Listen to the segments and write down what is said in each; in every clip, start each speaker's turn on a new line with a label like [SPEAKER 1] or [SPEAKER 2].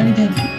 [SPEAKER 1] many thank you.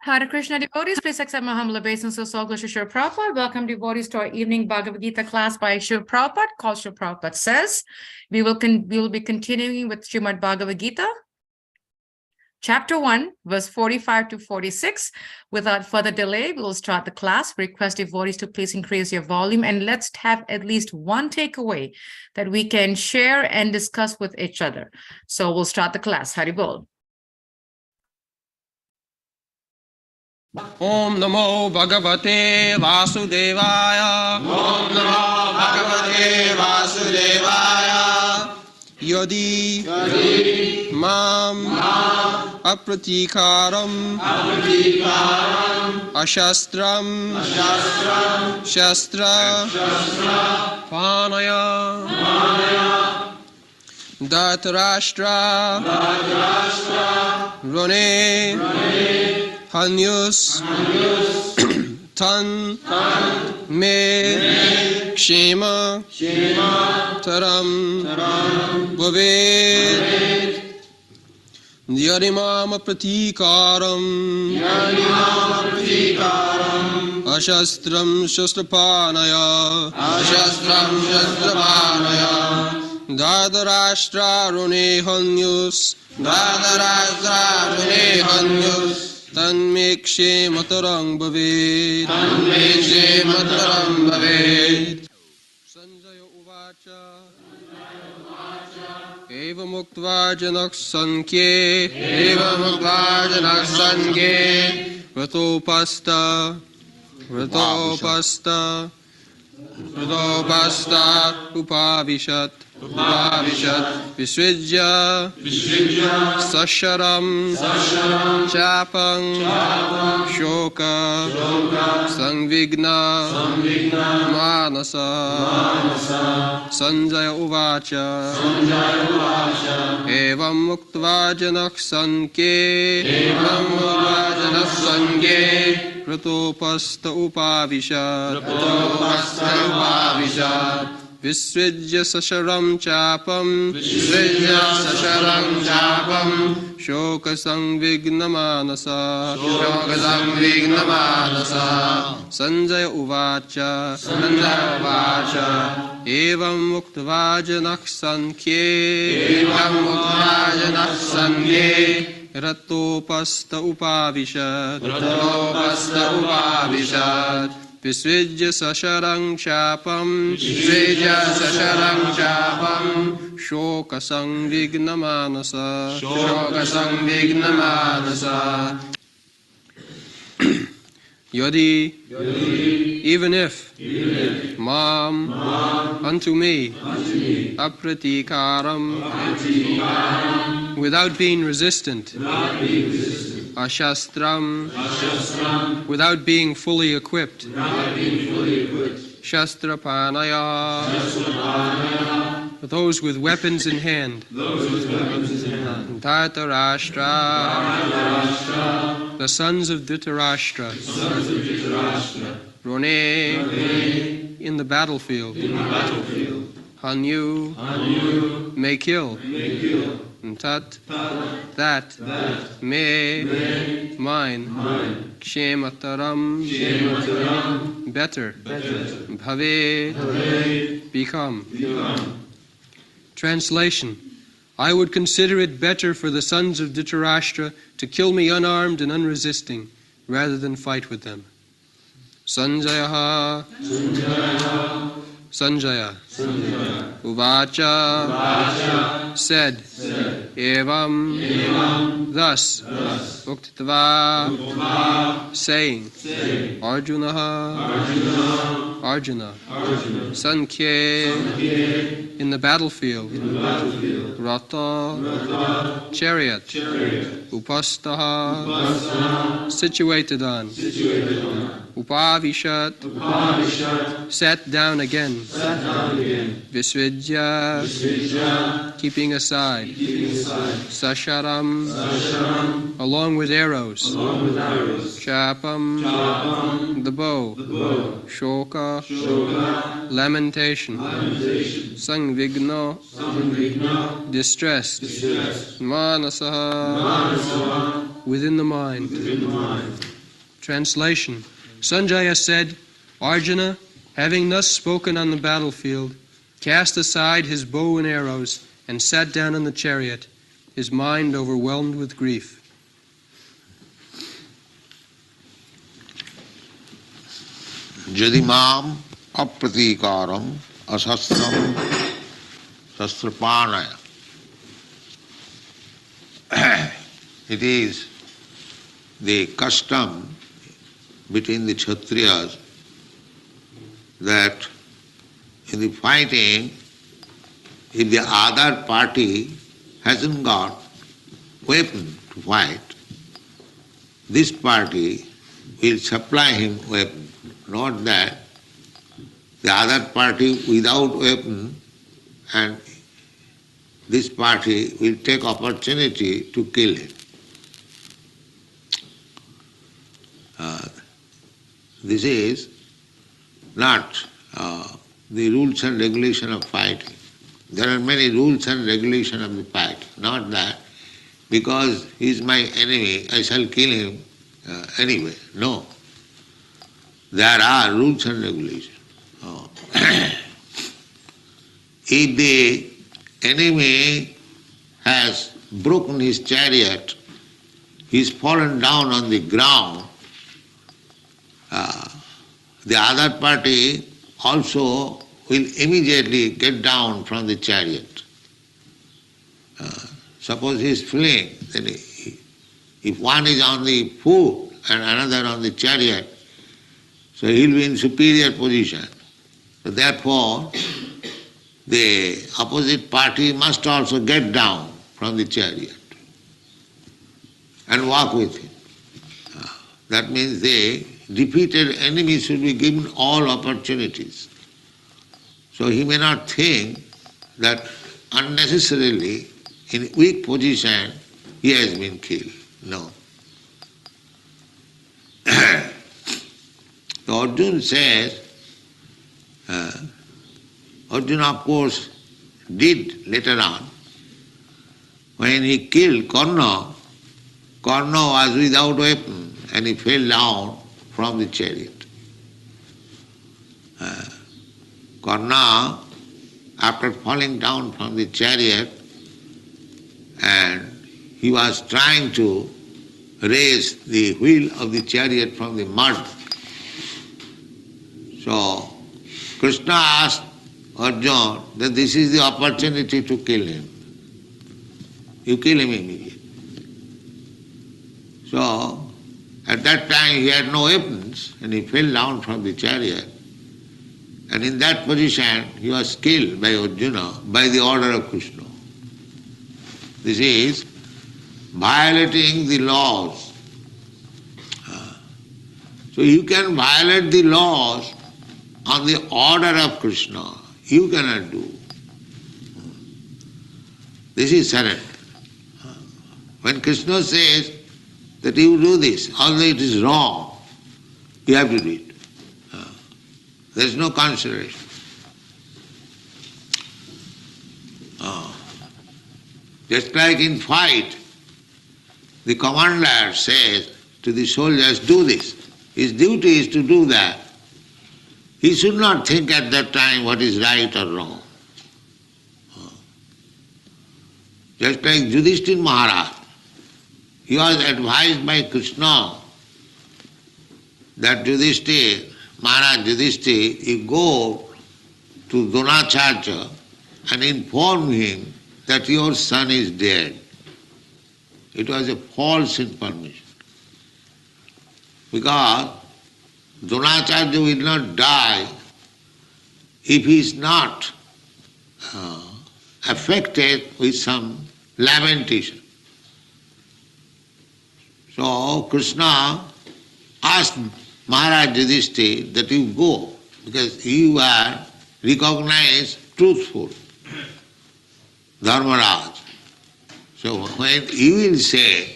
[SPEAKER 1] Hare Krishna devotees, please accept my humble obeisances. All glory to Srila Prabhupada. Welcome devotees to our evening Bhagavad Gita class by Srila Prabhupada, called Srila Prabhupada Says. We will be continuing with Srimad Bhagavad Gita, Chapter 1, verse 45 to 46. Without further delay, we will start the class. Request devotees to please increase your volume, and let's have at least one takeaway that we can share and discuss with each other. So we'll start the class. Hari Bol.
[SPEAKER 2] Om Namo Bhagavate Vasudevaya.
[SPEAKER 3] Om Namo Bhagavate Vasudevaya.
[SPEAKER 2] Yadi Mam Apratikaram Ashastram Shastra Panaya Dhatarashtra Rone Hanyus Tan Me Kshema Taram Bhaved Yarimama Pratikaram Ashastram Shastrapanaya Dhadarashtra Rune Hanyus Tanme Kshematarang Bhaved Sanjaya Uvacha Eva Muktva Janak Sankye Vratopasta Upavishat Visvijya Sasharam Chapang Shoka Sangvigna Manasa Sanjaya Uvacha Evam Muktva Janak Sanke Pratopasta Upavishat Visvijya Sasharam Chapam Shoka Sangvigna Manasa Sanjaya Uvacha Evam Muktva Janak Sankye Ratopasta Upavishat Visvijya Sasharang Chapam Shoka Sangvigna Manasa Yadi, even if Mam unto me Apratikaram without being resistant Ashastram without being fully equipped Shastrapanaya those with weapons in hand Dhatarashtra the sons of Dhritarashtra Rone in the battlefield Hanyu may kill Tat that me mine Kshemataram better Bhave become. Translation: I would consider it better for the sons of Dhritarashtra to kill me unarmed and unresisting rather than fight with them. Sanjaya Uvacha said Evam thus Uktva saying Arjuna Sankhe in the battlefield Rata chariot Upastaha situated on Upavishat sat down again Visvidya keeping aside Sasharam along with arrows Chapam the bow Shoka lamentation Sangvigna distressed Manasaha within the mind. Translation: Sanjaya said, Arjuna, having thus spoken on the battlefield, cast aside his bow and arrows and sat down in the chariot, his mind overwhelmed with grief.
[SPEAKER 3] Jadi mam apratikaram asastram sastrapanaya. It is the custom between the Kshatriyas that in the fighting, if the other party hasn't got weapon to fight, this party will supply him weapon. Not that the other party without weapon and this party will take opportunity to kill him. This is not the rules and regulation of fighting. There are many rules and regulation of the fight. Not that because he is my enemy, I shall kill him anyway. No. There are rules and regulations. If the enemy has broken his chariot, he is fallen down on the ground, the other party also will immediately get down from the chariot. Suppose he is fleeing, then if one is on the foot and another on the chariot, so he will be in superior position. So therefore, the opposite party must also get down from the chariot and walk with him. That means the defeated enemy should be given all opportunities. So he may not think that unnecessarily in weak position he has been killed. No. So Arjuna says, Arjuna of course did later on. When he killed Karna, Karna was without weapon and he fell down from the chariot. Karna, after falling down from the chariot, and he was trying to raise the wheel of the chariot from the mud. So Krishna asked Arjuna that this is the opportunity to kill him. You kill him immediately. So at that time he had no weapons and he fell down from the chariot. And in that position he was killed by Arjuna by the order of Krishna. This is violating the laws. So you can violate the laws on the order of Krishna. You cannot do. This is surrender. When Krishna says that you do this, although it is wrong, you have to do it. There is no consideration. Just like in fight, the commander says to the soldiers, do this. His duty is to do that. He should not think at that time what is right or wrong. Just like Yudhishthira Maharaj, he was advised by Krishna that Maharaj Yudhishthira, you go to Dronacharya and inform him that your son is dead. It was a false information. Because Dronacharya will not die if he is not affected with some lamentation. So Krishna asked Maharaj Yudhishthira that you go because you are recognized truthful, Dharmaraj. So when you will say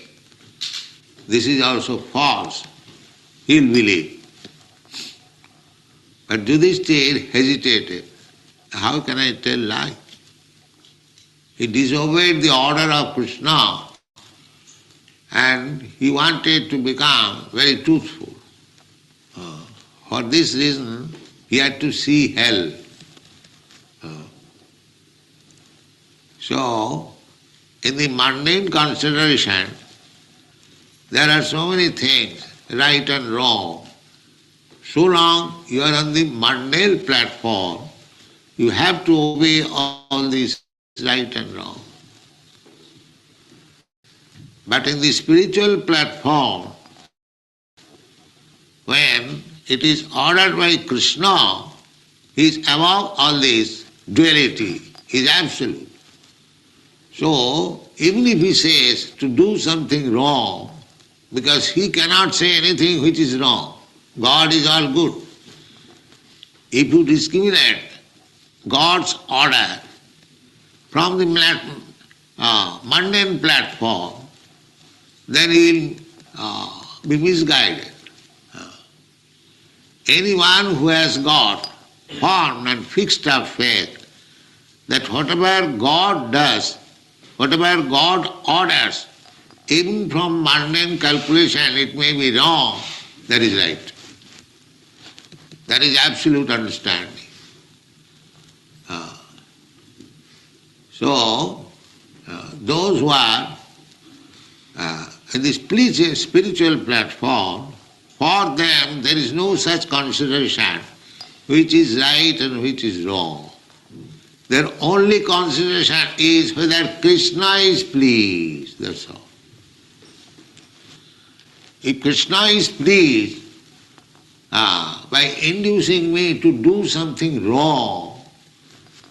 [SPEAKER 3] this is also false, he will believe. But Yudhishthira hesitated. How can I tell lie? He disobeyed the order of Krishna and he wanted to become very truthful. For this reason, he had to see hell. So, in the mundane consideration, there are so many things, right and wrong. So long you are on the mundane platform, you have to obey all these right and wrong. But in the spiritual platform, when it is ordered by Krishna, he is above all this duality, he is absolute. So, even if he says to do something wrong, because he cannot say anything which is wrong, God is all good. If you discriminate God's order from the mundane platform, then he will be misguided. Anyone who has got formed and fixed up faith that whatever God does, whatever God orders, even from mundane calculation it may be wrong, that is right. That is absolute understanding. So, those who are in this spiritual platform, for them there is no such consideration which is right and which is wrong. Their only consideration is whether Krishna is pleased, that's all. If Krishna is pleased by inducing me to do something wrong,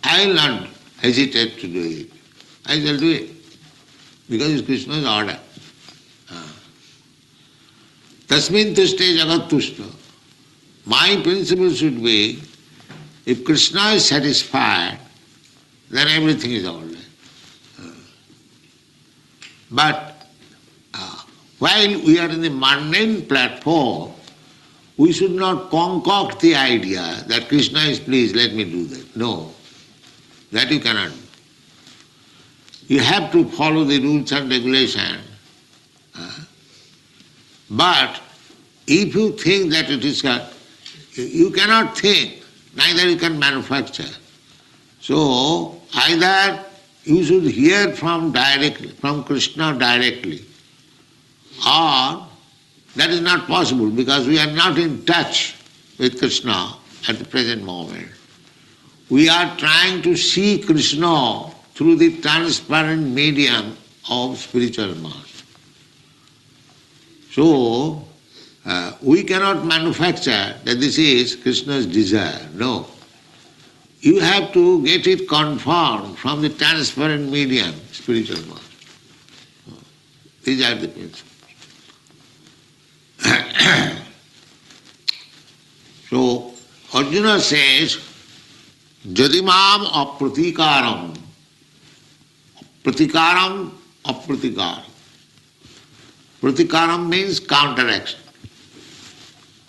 [SPEAKER 3] I will not hesitate to do it. I shall do it, because it's Krishna's order. Tasmin tushte jagat tushta. My principle should be, if Krishna is satisfied, then everything is all right. But while we are in the mundane platform, we should not concoct the idea that Krishna is pleased, let me do that. No, that you cannot do. You have to follow the rules and regulations. But if you think that it is, you cannot think, neither you can manufacture. So either you should hear from Krishna directly, or that is not possible because we are not in touch with Krishna at the present moment. We are trying to see Krishna through the transparent medium of spiritual master. So, we cannot manufacture that this is Krishna's desire. No. You have to get it confirmed from the transparent medium, spiritual master. These are the principles. So, Arjuna says, Jadimam apratikaram. Pratikaram apratikaram. Pratikaram means counteraction.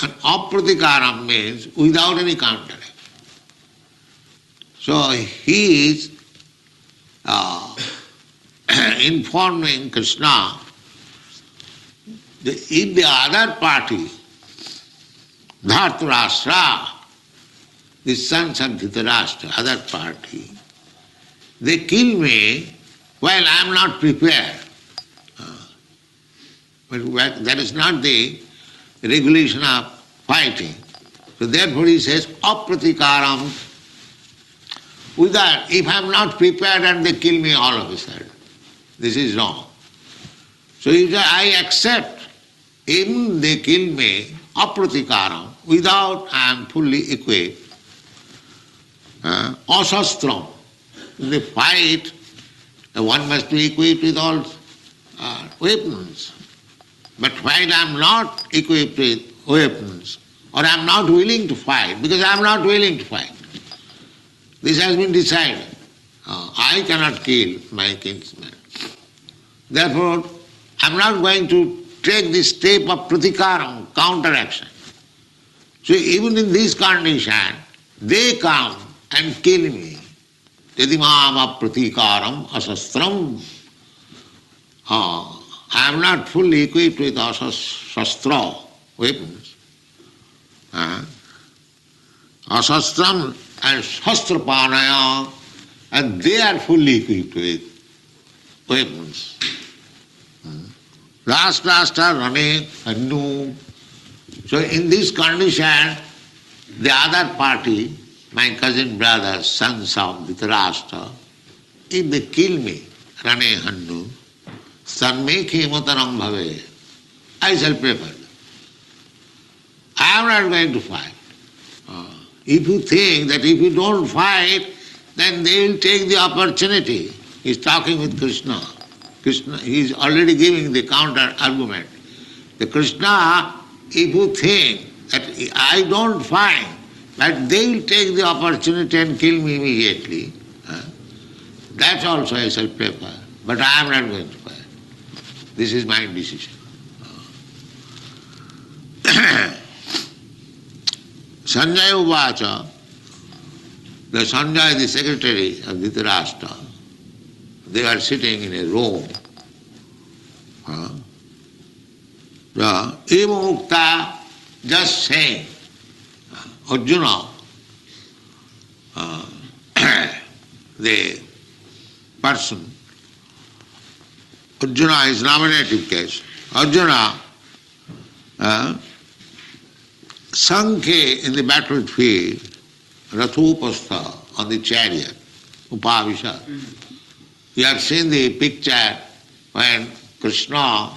[SPEAKER 3] And apratikaram means without any counteraction. So he is informing Krishna that if the other party, Dhartarashtra, the sons of Dhritarashtra, other party, they kill me while I am not prepared. But that is not the regulation of fighting. So therefore he says, apratikaram, with that, if I am not prepared and they kill me all of a sudden, this is wrong. So if I accept, even they kill me, apratikaram, without I am fully equipped, asastram, in the fight, one must be equipped with all weapons. But while I am not equipped with weapons, or I am not willing to fight, because I am not willing to fight, this has been decided. I cannot kill my kinsman. Therefore, I am not going to take this step of pratikaram, counteraction. So even in this condition, they come and kill me. Yadimam apratikaram asastram. I am not fully equipped with shastra, weapons. Asastram and shastrapanaya, and they are fully equipped with weapons. Last are running and So in this condition, the other party, my cousin brothers, sons of Dhritarashtra, if they kill me, rane hannu, sanmekhi mutaram bhave, I shall prefer. I am not going to fight. If you think that if you don't fight, then they will take the opportunity. He is talking with Krishna. Krishna, he is already giving the counter argument. The Krishna, if you think that I don't fight, but they will take the opportunity and kill me immediately, that also I shall prefer. but I am not going to fight. This is my decision. Sanjaya Uvacha, the Sanjaya, the secretary of Dhritarashtra, they are sitting in a room. Eva Mukta, just saying, Arjuna, the person, Arjuna is nominative case. Arjuna, Sankhe in the battlefield, Rathopastha on the chariot, Upavisha. You have seen the picture when Krishna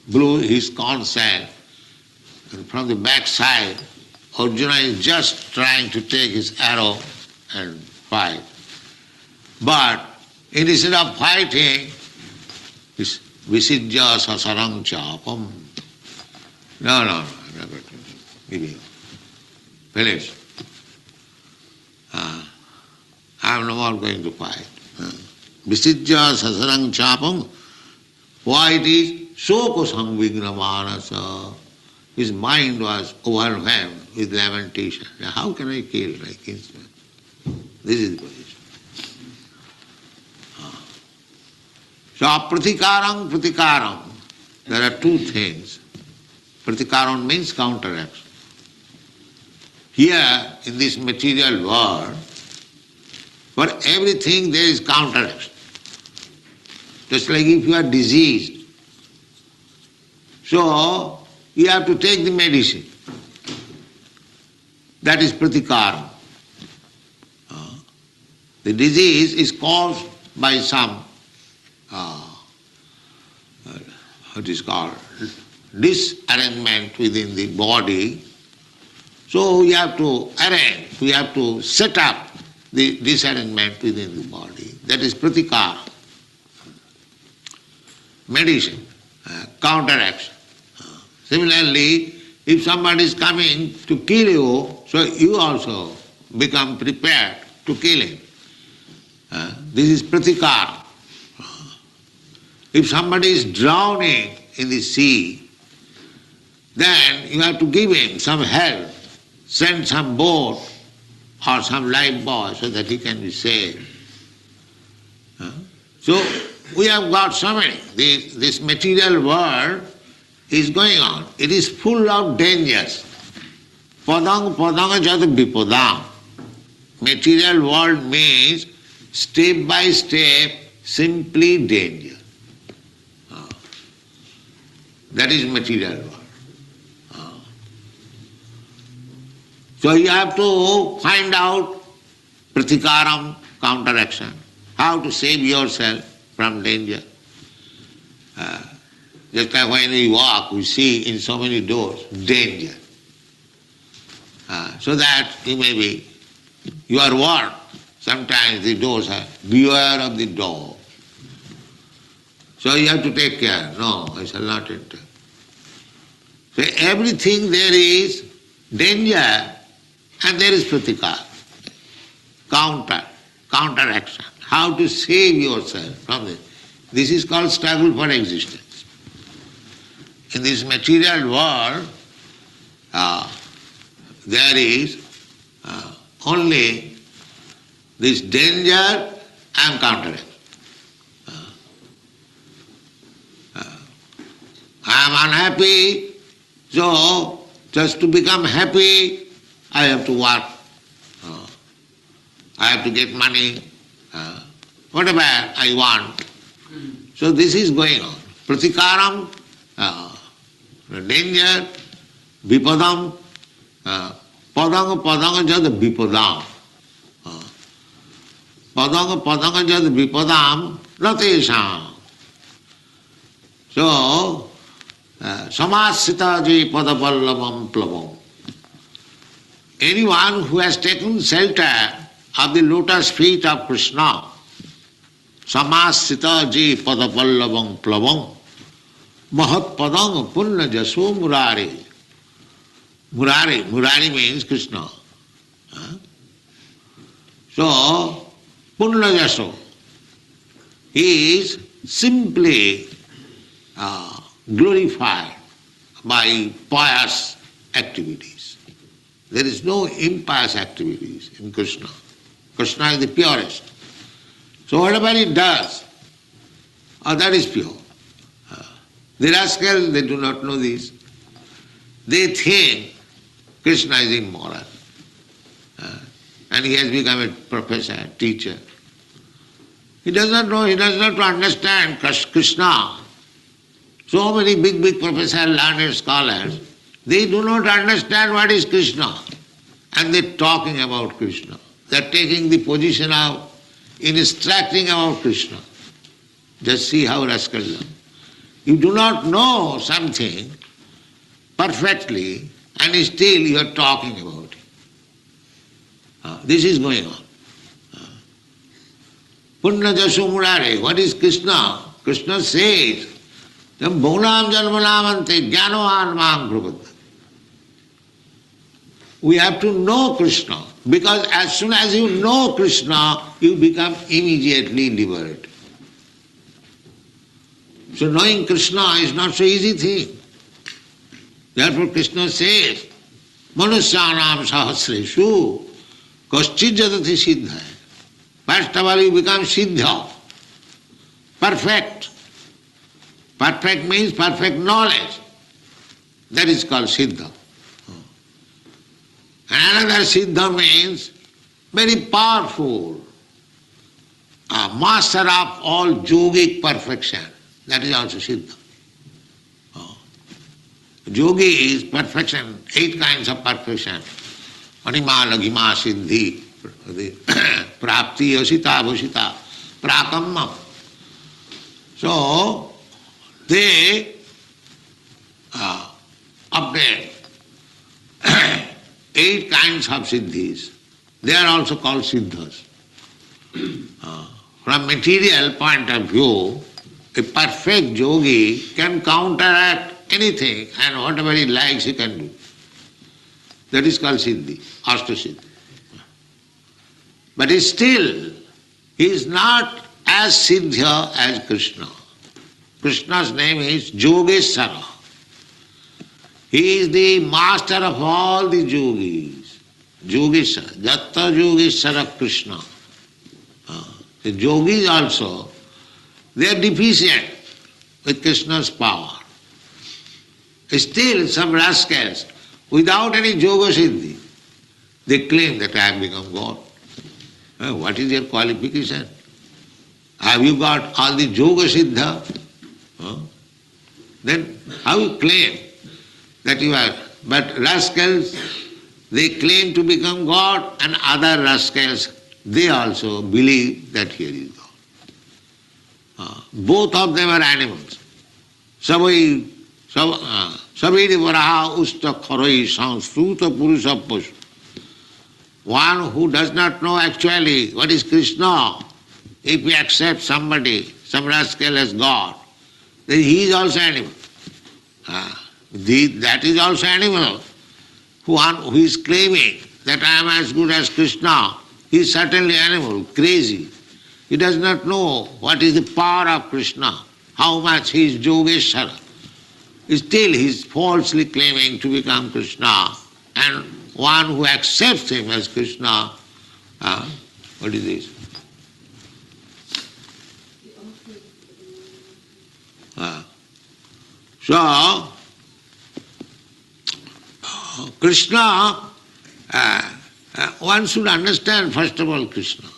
[SPEAKER 3] blew his conch shell, and from the back side, Arjuna is just trying to take his arrow and fight. But instead of fighting, it's Visijya Sasarang Chapam. No, I'm not going to give you. Finish. I'm no more going to fight. Visijya Sasarang Chapam. Why it is? Soko Sangvigna Manasa. His mind was overwhelmed with lamentation. Now, how can I kill my kinsman? This is the position. So, pratikaram. There are two things. Pratikaram means counteraction. Here, in this material world, for everything there is counteraction. Just like if you are diseased, so you have to take the medicine. That is pratikaram. The disease is caused by some, what is called, disarrangement within the body. So we have to arrange, we have to set up the disarrangement within the body. That is pratikara. Medicine, counteraction. Similarly, if somebody is coming to kill you, so you also become prepared to kill him. This is pratikara. If somebody is drowning in the sea, then you have to give him some help, send some boat or some lifebuoy so that he can be saved. So we have got so many. This material world is going on. It is full of dangers. Padang jat vipadam. Material world means step by step, simply danger. That is material world. So you have to find out pratikaram, counteraction, how to save yourself from danger. Just like when we walk, we see in so many doors, danger. So that you may be, you are warned. Sometimes the doors are, beware of the door. So you have to take care. No, I shall not enter. So everything there is danger and there is pratikara, counteraction. How to save yourself from this. This is called struggle for existence. In this material world, there is only this danger and counteraction. I am unhappy, so just to become happy, I have to work. I have to get money, whatever I want. So this is going on. Pratikaram, danger, vipadam, padanga jad vipadam. Padanga jad vipadam ratesham. So, samasitaji padapallavam plavam. Anyone who has taken shelter of the lotus feet of Krishna, samasitaji padapallavam plavam, mahat padang punna jaso murari. Murari means Krishna. So, punna jaso, he is simply glorified by pious activities. There is no impious activities in Krishna. Krishna is the purest. So whatever he does, that is pure. The rascals, they do not know this. They think Krishna is immoral. And he has become a professor, teacher. He does not know, he does not understand Krishna. So many big professors, learned scholars, they do not understand what is Krishna. And they're talking about Krishna. They're taking the position of instructing about Krishna. Just see how rascals are. You do not know something perfectly and still you are talking about it. This is going on. Punna Jaso Murare, what is Krishna? Krishna says, Bhunam Janmanamante Jnanohan Maham Prabhupada. We have to know Krishna, because as soon as you know Krishna, you become immediately liberated. So knowing Krishna is not so easy thing. Therefore Krishna says, Manusyanam sahasreshu kaschid jadati siddha. First of all you become siddha, perfect. Perfect means perfect knowledge. That is called siddha. And another siddha means very powerful, master of all yogic perfection. That is also siddha. Yogi is perfection, 8 kinds of perfection. Anima, laghima, siddhi, prapti, asita, bhusita, prakamma. So, they obtain 8 kinds of siddhis. They are also called siddhas. From material point of view, a perfect yogi can counteract anything and whatever he likes he can do. That is called siddhi, ashtasiddhi. But still, he is not as siddha as Krishna. Krishna's name is Yogeshwara. He is the master of all the yogis. Yogeshwara, Jatta Yogeshwara Krishna. The yogis also, they are deficient with Krishna's power. Still, some rascals, without any yoga siddhi, they claim that I have become God. What is your qualification? Have you got all the yoga siddha? Then how you claim that you are? But rascals, they claim to become God, and other rascals, they also believe that here is God. Both of them are animals. Savai varaha usta kharai sanskruta purusha pashu. One who does not know actually what is Krishna, if he accepts somebody, some rascal as God, then he is also animal. That is also animal. One who is claiming that I am as good as Krishna, he is certainly animal, crazy. He does not know what is the power of Krishna, how much he is Yogeshwara. Still he is falsely claiming to become Krishna, and one who accepts him as Krishna, what is this? So, Krishna, one should understand first of all Krishna.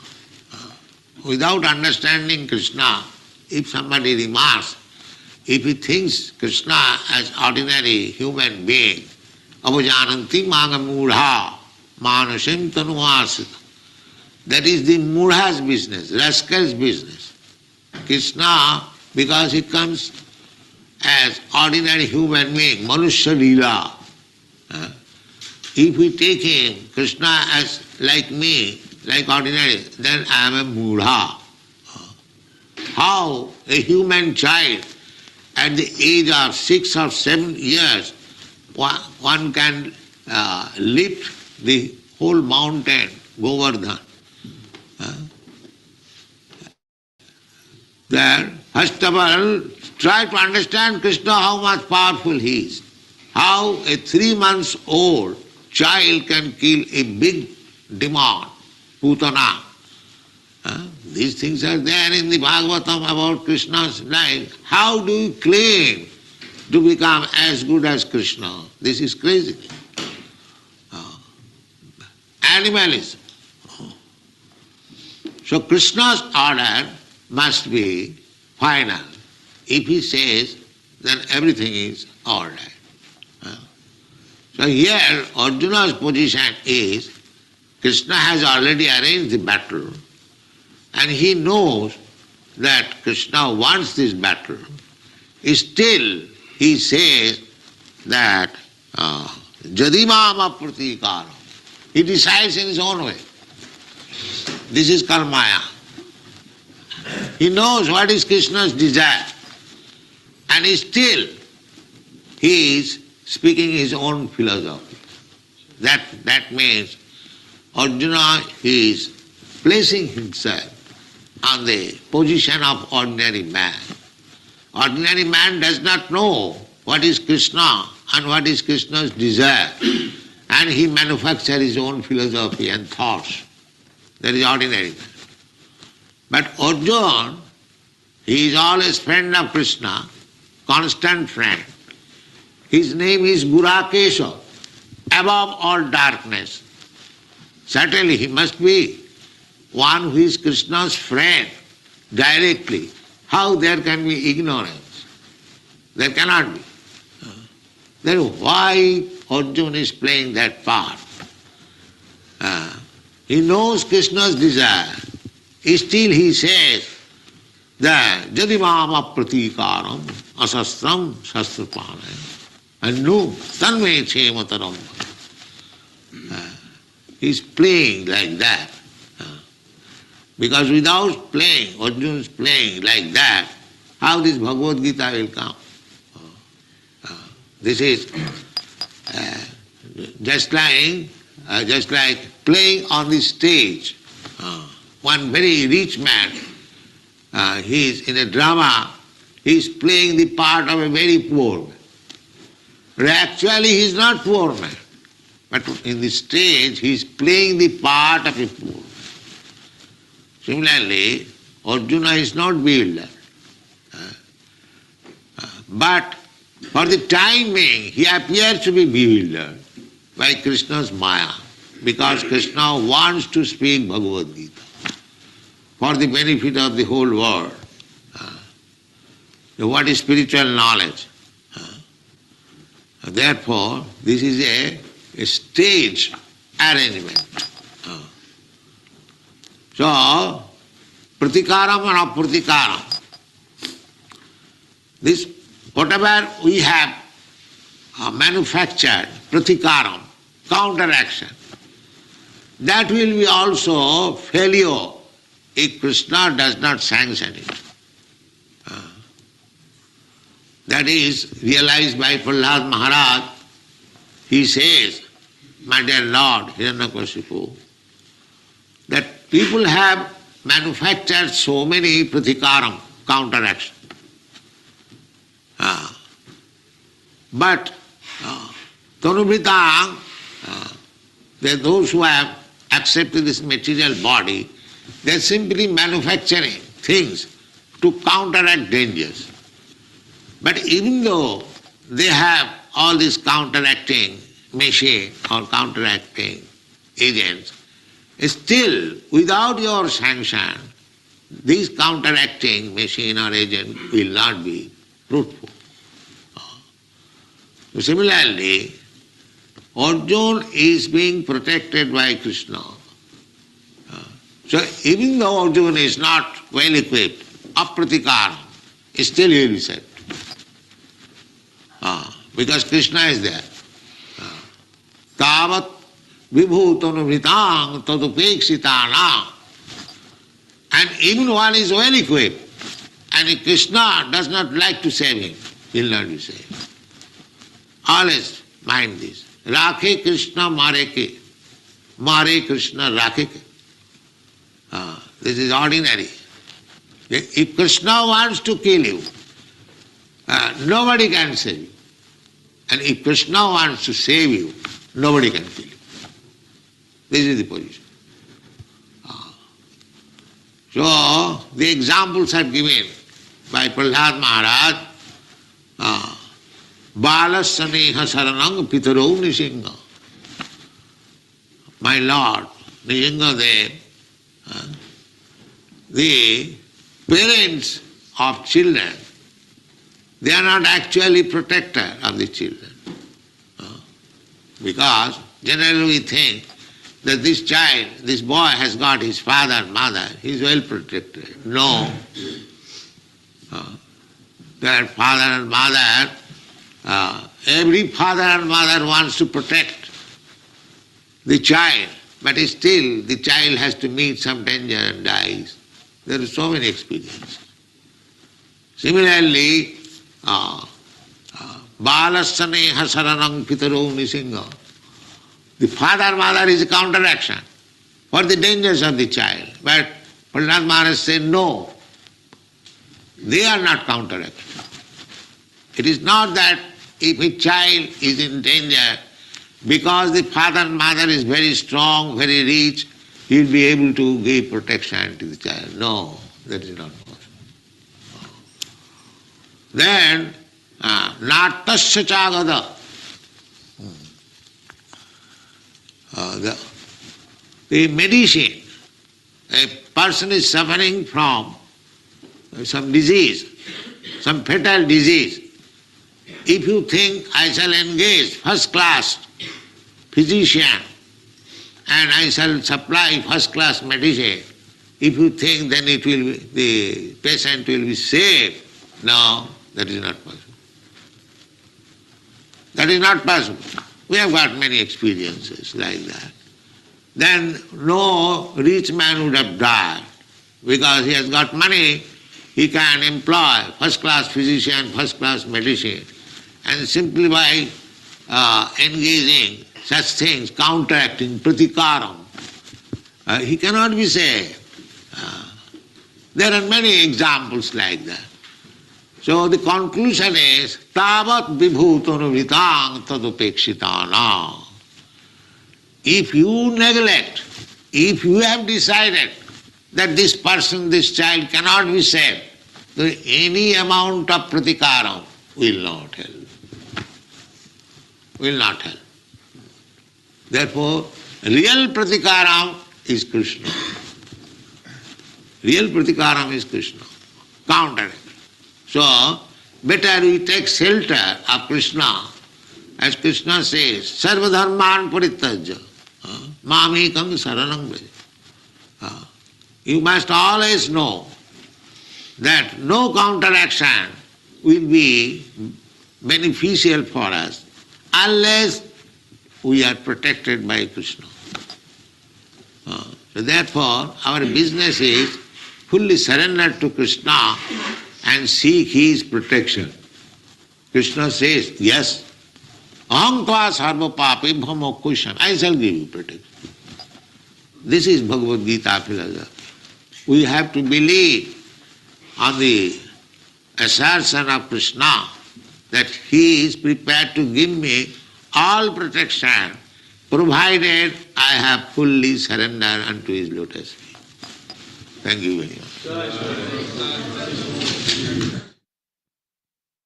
[SPEAKER 3] Without understanding Krishna, if somebody remarks, if he thinks Krishna as ordinary human being, avajananti maga mudha manasim tanuasita. That is the mudha's business, rascal's business. Krishna, because he comes as ordinary human being, manusya lila. If we take him, Krishna, as like me, like ordinary, then I am a mudha. How a human child at the age of 6 or 7 years, one can lift the whole mountain, Govardhan. There, First of all, try to understand Krishna, how much powerful he is. How a 3 months old child can kill a big demon, Putana. These things are there in the Bhagavatam about Krishna's life. How do you claim to become as good as Krishna? This is crazy. Animalism. So Krishna's order must be final. If he says, then everything is all right. So here Arjuna's position is, Krishna has already arranged the battle and he knows that Krishna wants this battle. Still he says that Jadimam apratikara. He decides in his own way. This is called Maya. He knows what is Krishna's desire. And still he is speaking his own philosophy. That means Arjuna is placing himself on the position of ordinary man. Ordinary man does not know what is Krishna and what is Krishna's desire. And he manufactures his own philosophy and thoughts. That is ordinary man. But Arjuna, he is always friend of Krishna, constant friend. His name is Gurakesha, above all darkness. Certainly he must be one who is Krishna's friend directly. How there can be ignorance? There cannot be. Then why Arjuna is playing that part? He knows Krishna's desire. Still he says that Jadimam apratikaram asastram sastrapanam and no tanme chemataram. He is playing like that. Because without playing, Arjuna is playing like that, how this Bhagavad Gita will come? This is just like playing on the stage. One very rich man, he is in a drama, he is playing the part of a very poor man. But actually he is not poor man. But in the stage he is playing the part of a poor man. Similarly, Arjuna is not bewildered. But for the time being, he appears to be bewildered by Krishna's Maya, because Krishna wants to speak Bhagavad Gita for the benefit of the whole world. What is spiritual knowledge? Therefore, this is a stage arrangement. So, pratikaram and apratikaram. This, whatever we have manufactured, pratikaram, counteraction, that will be also failure if Krishna does not sanction it. That is realized by Prahlad Maharaj. He says, my dear Lord Hiranyakashipu, that people have manufactured so many pratikaram, counteraction. But Tanubhritang, those who have accepted this material body, they are simply manufacturing things to counteract dangers. But even though they have all these counteracting machine or counteracting agents, still without your sanction, this counteracting machine or agent will not be fruitful. Similarly, Arjuna is being protected by Krishna. So even though Arjuna is not well equipped, apratikara, still he will be saved. Because Krishna is there. Tavat vibhutanuvritang tadupekshitana. And even one is well equipped, and if Krishna does not like to save him, he will not be saved. Always mind this. Rakhe Krishna mare ke. Mare Krishna rakhe ke. This is ordinary. If Krishna wants to kill you, nobody can save you. And if Krishna wants to save you, nobody can kill you. This is the position. So, the examples are given by Prahlad Maharaj. Balasyaneha saranang pitaro nisingha. My Lord, Nisinghadev, the parents of children, they are not actually protector of the children. Because generally we think that this child, this boy has got his father and mother, he is well protected. No. Their father and mother, every father and mother wants to protect the child, but still the child has to meet some danger and dies. There are so many experiences. Similarly, Balasyaneha saranang pitaro nisingha. The father and mother is a counteraction for the dangers of the child. But Prahlad Maharaj said, no, they are not counteraction. It is not that if a child is in danger, because the father and mother is very strong, very rich, he will be able to give protection to the child. No, that is not possible. Then, nattasya chagada. The medicine, a person is suffering from some disease, some fatal disease. If you think I shall engage first class physician and I shall supply first class medicine, if you think then it will be, the patient will be saved, no, that is not possible. That is not possible. We have got many experiences like that. Then no rich man would have died because he has got money, he can employ first class physician, first class medicine, and simply by engaging such things, counteracting, pratikaram, he cannot be saved. There are many examples like that. So the conclusion is, tavat vibhutanuvitang tadupekshitana. If you neglect, if you have decided that this person, this child cannot be saved, then any amount of pratikaram will not help. Will not help. Therefore, real pratikaram is Krishna. Real pratikaram is Krishna. Counter it. So, better we take shelter of Krishna. As Krishna says, sarva dharman parityajya, mamekam saranam vraja. You must always know that no counteraction will be beneficial for us unless we are protected by Krishna. So therefore, our business is fully surrendered to Krishna and seek his protection. Krishna says, yes, aham tva sarva papi bhamokushan, I shall give you protection. This is Bhagavad Gita philosophy. We have to believe on the assertion of Krishna that he is prepared to give me all protection provided I have fully surrendered unto his lotus feet. Thank you very much.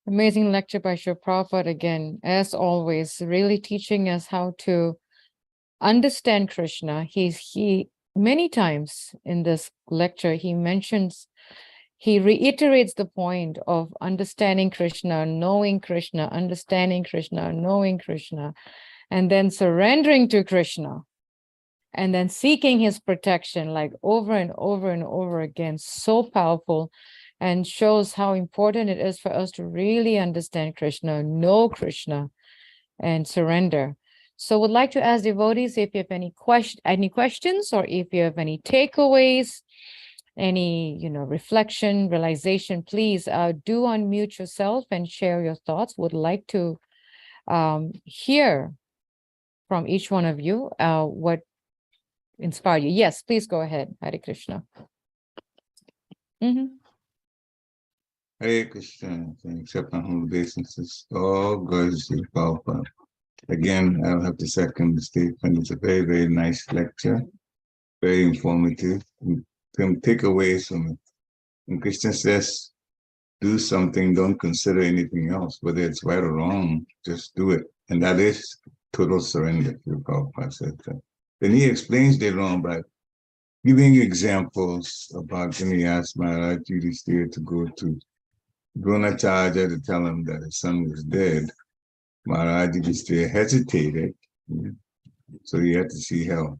[SPEAKER 1] Amazing lecture by Srila Prabhupada again, as always, really teaching us how to understand Krishna. He many times in this lecture, he reiterates the point of understanding Krishna, knowing Krishna, understanding Krishna, knowing Krishna, and then surrendering to Krishna, and then seeking his protection, like over and over and over again. So powerful, and shows how important it is for us to really understand Krishna, know Krishna, and surrender. So would like to ask devotees if you have any questions, or if you have any takeaways, any reflection, realization, please do unmute yourself and share your thoughts. Would like to hear from each one of you what inspired you. Yes, please go ahead. Hare Krishna.
[SPEAKER 4] Hare Krishna, accept on humble obeisances. All glories to Prabhupada. Again, I'll have to second the statement. It's a very, very nice lecture, very informative. Some takeaways from it. And Krishna says, do something, don't consider anything else, whether it's right or wrong, just do it. And that is total surrender to Prabhupada said that. Then he explains later on by giving examples about when he asked Maharaj Yudhishthira to go to Dronacharya to tell him that his son was dead. Maharaj Yudhishthira hesitated, so he had to see hell.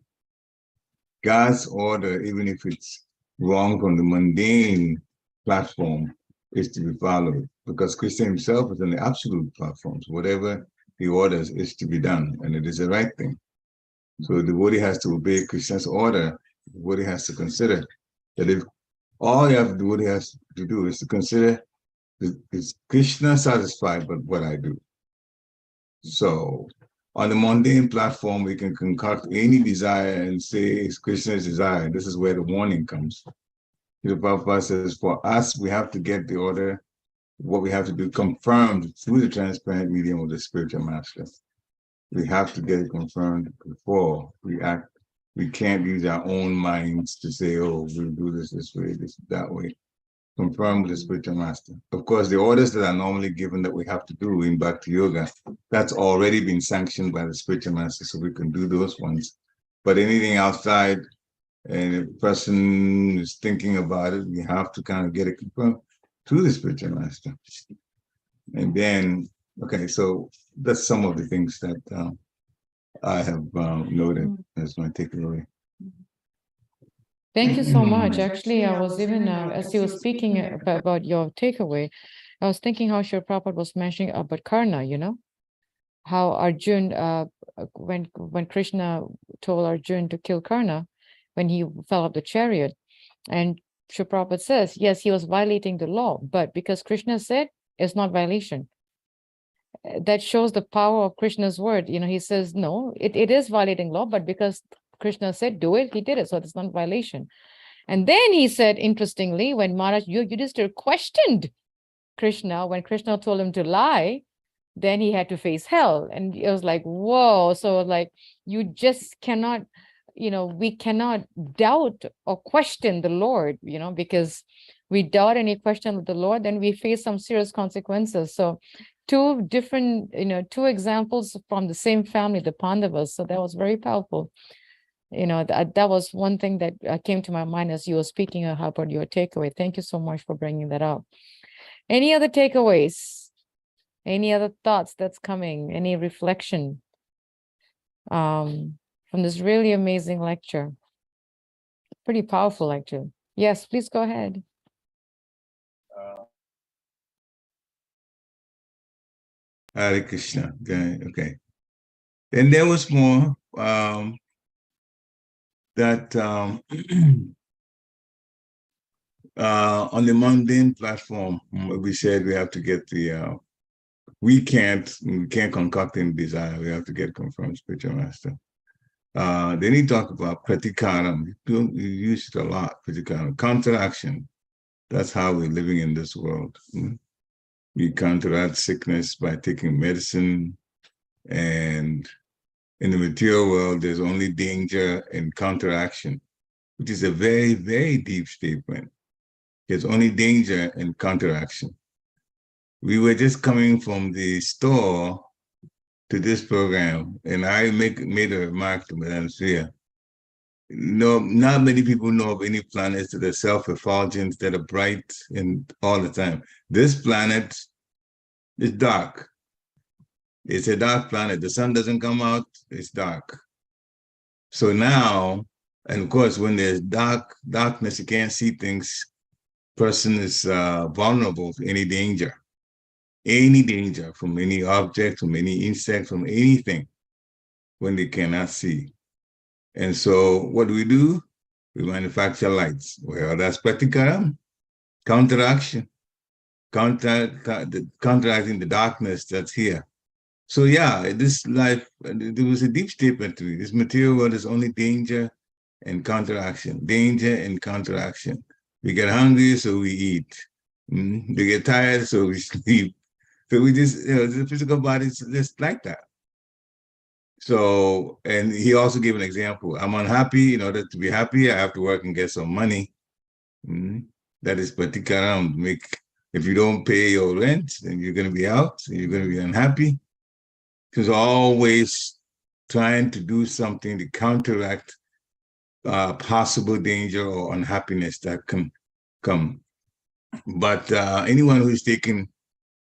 [SPEAKER 4] God's order, even if it's wrong from the mundane platform, is to be followed, because Krishna himself is on the absolute platforms. Whatever he orders is to be done, and it is the right thing. So the devotee has to obey Krishna's order. The devotee has to consider that if all the devotee has to do is to consider, is Krishna satisfied with what I do? So on the mundane platform, we can concoct any desire and say it's Krishna's desire. This is where the warning comes. The Prabhupada says, for us, we have to get the order, what we have to do, confirmed through the transparent medium of the spiritual master. We have to get it confirmed before we act. We can't use our own minds to say, oh, we'll do this way, this that way. Confirm with the spiritual master. Of course, the orders that are normally given that we have to do in Bhakti Yoga, that's already been sanctioned by the spiritual master, so we can do those ones. But anything outside, and if a person is thinking about it, we have to kind of get it confirmed through the spiritual master. And then, okay, so that's some of the things that I have noted as my takeaway.
[SPEAKER 1] Thank you so much. Actually, I was even, as you were speaking about your takeaway, I was thinking how Srila Prabhupada was mentioning about Karna, how Arjun, when Krishna told Arjun to kill Karna, when he fell off the chariot, and Srila Prabhupada says, yes, he was violating the law, but because Krishna said, it's not violation. That shows the power of Krishna's word. He says, no, it is violating law, but because Krishna said, do it, he did it. So it's not violation. And then he said, interestingly, when Maharaj Yudhishthira questioned Krishna, when Krishna told him to lie, then he had to face hell. And it was like, whoa. So like, you just cannot, we cannot doubt or question the Lord, because we doubt any question of the Lord, then we face some serious consequences. So two different, two examples from the same family, the Pandavas. So that was very powerful. That was one thing that came to my mind as you were speaking about your takeaway. Thank you so much for bringing that up. Any other takeaways? Any other thoughts that's coming? Any reflection from this really amazing lecture? Pretty powerful lecture. Yes, please go ahead.
[SPEAKER 4] Hare Krishna. Okay. And there was more that on the mundane platform, we said we have to get the we can't concoct any desire. We have to get confirmed spiritual master. Then he talked about pratikaram. You use it a lot, pratikaram. Counteraction. That's how we're living in this world. We counteract sickness by taking medicine, and in the material world, there's only danger and counteraction, which is a very, very deep statement. There's only danger and counteraction. We were just coming from the store to this program, and I made a remark to Madame Srila. No, not many people know of any planets that are self-effulgent, that are bright and all the time. This planet is dark. It's a dark planet. The sun doesn't come out, it's dark. So now, and of course, when there's darkness, you can't see things, person is vulnerable to any danger from any object, from any insect, from anything, when they cannot see. And so what do? We manufacture lights. Well, that's practical counteraction, counteracting the darkness that's here. So yeah, this life, there was a deep statement to it. This material world is only danger and counteraction, danger and counteraction. We get hungry, so we eat. They get tired, so we sleep. So we just, the physical body is just like that. So, and he also gave an example. I'm unhappy. In order to be happy, I have to work and get some money. That is patikaram. If you don't pay your rent, then you're going to be out, and you're going to be unhappy. Because always trying to do something to counteract possible danger or unhappiness that can come. But anyone who's taken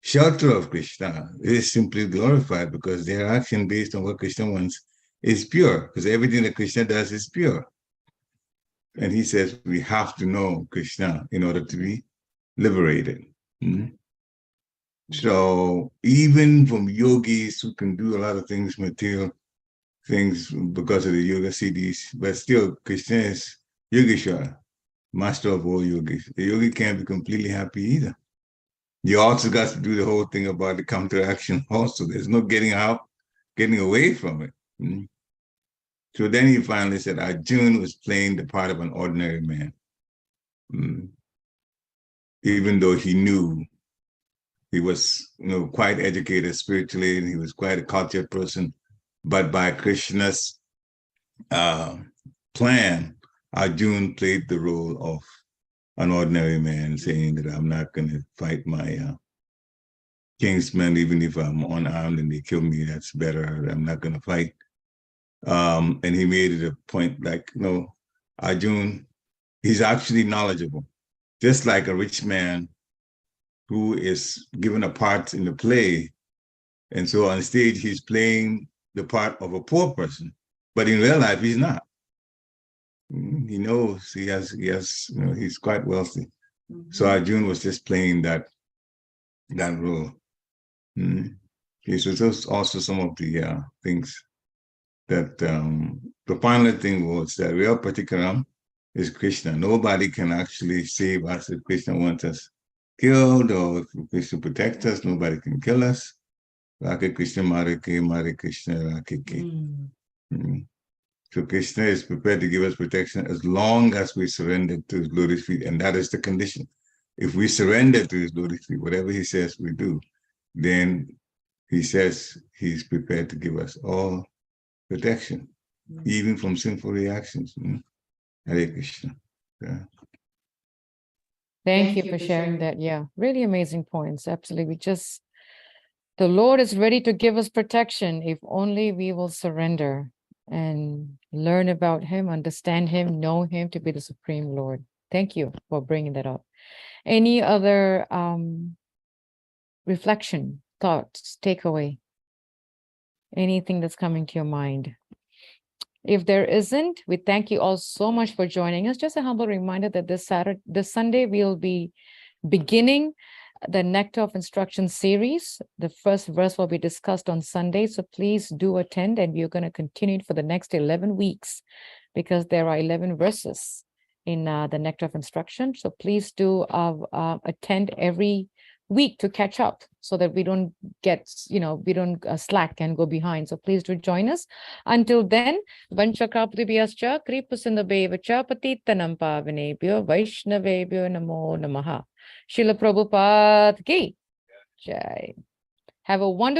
[SPEAKER 4] shelter of Krishna is simply glorified, because their action based on what Krishna wants is pure, because everything that Krishna does is pure. And he says we have to know Krishna in order to be liberated. So even from yogis who can do a lot of things, material things, because of the yoga CDs, but still Krishna is Yogeshwara, master of all yogis. The yogi can't be completely happy either. You also got to do the whole thing about the counteraction also. There's no getting out, getting away from it. So then he finally said Arjuna was playing the part of an ordinary man. Even though he knew he was, quite educated spiritually, and he was quite a cultured person, but by Krishna's plan, Arjuna played the role of an ordinary man, saying that I'm not going to fight my kingsmen, even if I'm unarmed and they kill me, that's better. I'm not going to fight. And he made it a point like, Arjuna, he's actually knowledgeable, just like a rich man who is given a part in the play. And so on stage, he's playing the part of a poor person, but in real life, he's not. He knows he has, he's quite wealthy. So Arjuna was just playing that role. This was also some of the things that the final thing was that real patikaram is Krishna. Nobody can actually save us if Krishna wants us killed, or if Krishna protects us, nobody can kill us. Rake Krishna Mare Krishna Rake. So Krishna is prepared to give us protection as long as we surrender to his lotus feet, and that is the condition. If we surrender to his lotus feet, whatever he says we do, then he says he's prepared to give us all protection, even from sinful reactions. Hare Krishna. Yeah.
[SPEAKER 1] Thank you for sharing that. Yeah, really amazing points. Absolutely. The Lord is ready to give us protection if only we will surrender and learn about him, understand him, know him to be the Supreme Lord. Thank you for bringing that up. Any other reflection, thoughts, takeaway? Anything that's coming to your mind? If there isn't, we thank you all so much for joining us. Just a humble reminder that this Sunday, we'll be beginning the Nectar of Instruction series. The first verse will be discussed on Sunday, so please do attend, and we're going to continue it for the next 11 weeks because there are 11 verses in the Nectar of Instruction. So please do attend every week to catch up so that we don't get, we don't slack and go behind. So please do join us. Until then, Vanchakaptibhyascha Kripasindabevacha Patitanam Pavanebhyo Vaishnavebhyo Namo Namaha. Srila Prabhupada ki Jai. Have a wonderful